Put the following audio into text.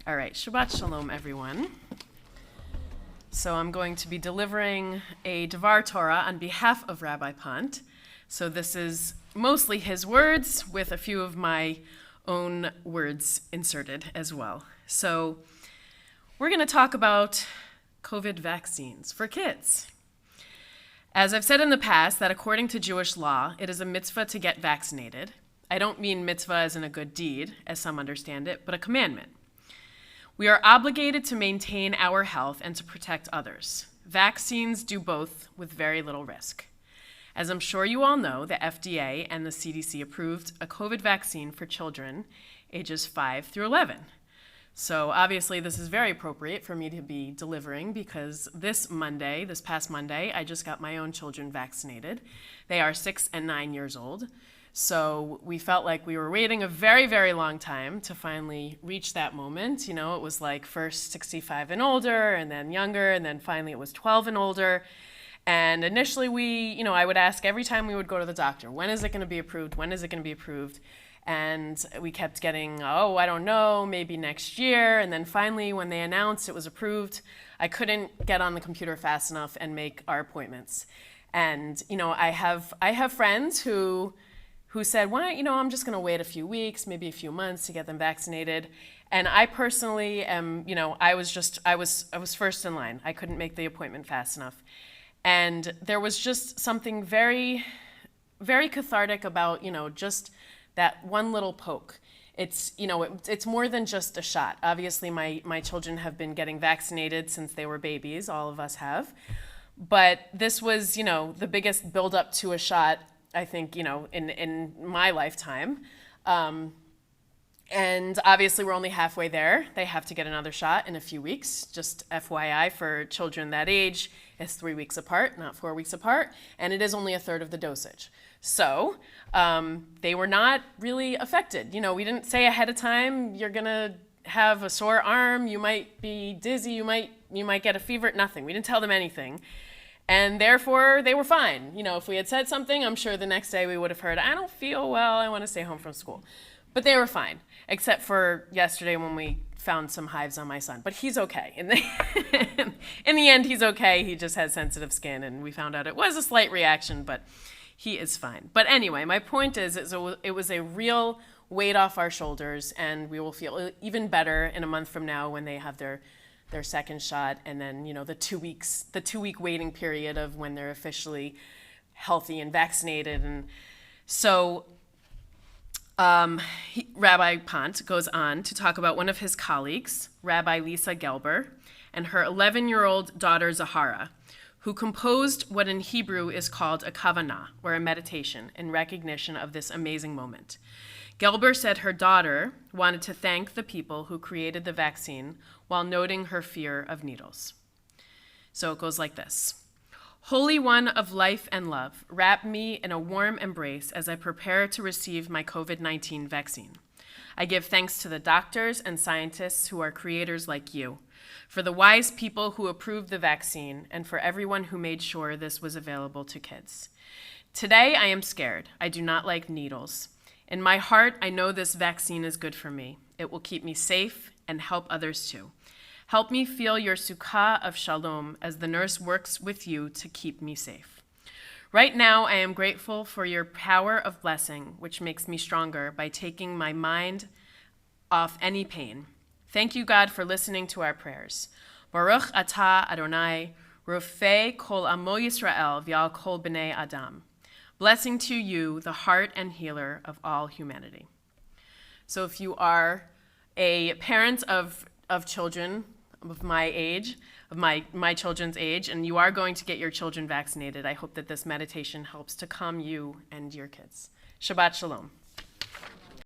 All right, Shabbat Shalom, everyone. So I'm going to be delivering a Devar Torah on behalf of Rabbi Pont. So this is mostly his words with a few of my own words inserted as well. So we're going to talk about COVID vaccines for kids. As I've said in the past, that according to Jewish law, it is a mitzvah to get vaccinated. I don't mean mitzvah as in a good deed, as some understand it, but a commandment. We are obligated to maintain our health and to protect others. Vaccines do both with very little risk. As I'm sure you all know, the FDA and the CDC approved a COVID vaccine for children ages 5 through 11. So obviously this is very appropriate for me to be delivering because this past Monday, I just got my own children vaccinated. They are 6 and 9 years old. So we felt like we were waiting a very, very long time to finally reach that moment. You know, it was like first 65 and older and then younger, and then finally it was 12 and older. And initially I would ask every time we would go to the doctor, when is it going to be approved? When is it going to be approved? And we kept getting, I don't know, maybe next year. And then finally, when they announced it was approved, I couldn't get on the computer fast enough and make our appointments. And, I have friends who said, I'm just going to wait a few weeks, maybe a few months to get them vaccinated. And I personally am, I was first in line. I couldn't make the appointment fast enough. And there was just something very, very cathartic about, just that one little poke. It's more than just a shot. Obviously, my children have been getting vaccinated since they were babies. All of us have. But this was, the biggest build-up to a shot, I think, in my lifetime. And obviously, we're only halfway there. They have to get another shot in a few weeks. Just FYI, for children that age, it's 3 weeks apart, not 4 weeks apart. And it is only a third of the dosage. So they were not really affected. We didn't say ahead of time, you're going to have a sore arm, you might be dizzy, you might get a fever, nothing. We didn't tell them anything. And therefore, they were fine. If we had said something, I'm sure the next day we would have heard, I don't feel well, I want to stay home from school. But they were fine, except for yesterday when we found some hives on my son. But he's okay. In the end, he's okay. He just has sensitive skin, and we found out it was a slight reaction, but he is fine. But anyway, my point is it was a real weight off our shoulders, and we will feel even better in a month from now when they have their second shot, and then the 2-week waiting period of when they're officially healthy and vaccinated. And so Rabbi Pont goes on to talk about one of his colleagues, Rabbi Lisa Gelber, and her 11-year-old daughter Zahara, who composed what in Hebrew is called a kavanah, or a meditation, in recognition of this amazing moment. Gelber said her daughter wanted to thank the people who created the vaccine while noting her fear of needles. So it goes like this. Holy One of life and love, wrap me in a warm embrace as I prepare to receive my COVID-19 vaccine. I give thanks to the doctors and scientists who are creators like you, for the wise people who approved the vaccine, and for everyone who made sure this was available to kids. Today, I am scared. I do not like needles. In my heart, I know this vaccine is good for me. It will keep me safe and help others too. Help me feel your sukkah of shalom as the nurse works with you to keep me safe. Right now, I am grateful for your power of blessing, which makes me stronger by taking my mind off any pain. Thank you, God, for listening to our prayers. Baruch atah Adonai, rofei kol amo Yisrael v'al kol b'nei Adam. Blessing to you, the heart and healer of all humanity. So if you are a parent of children of my age, of my children's age, and you are going to get your children vaccinated, I hope that this meditation helps to calm you and your kids. Shabbat Shalom.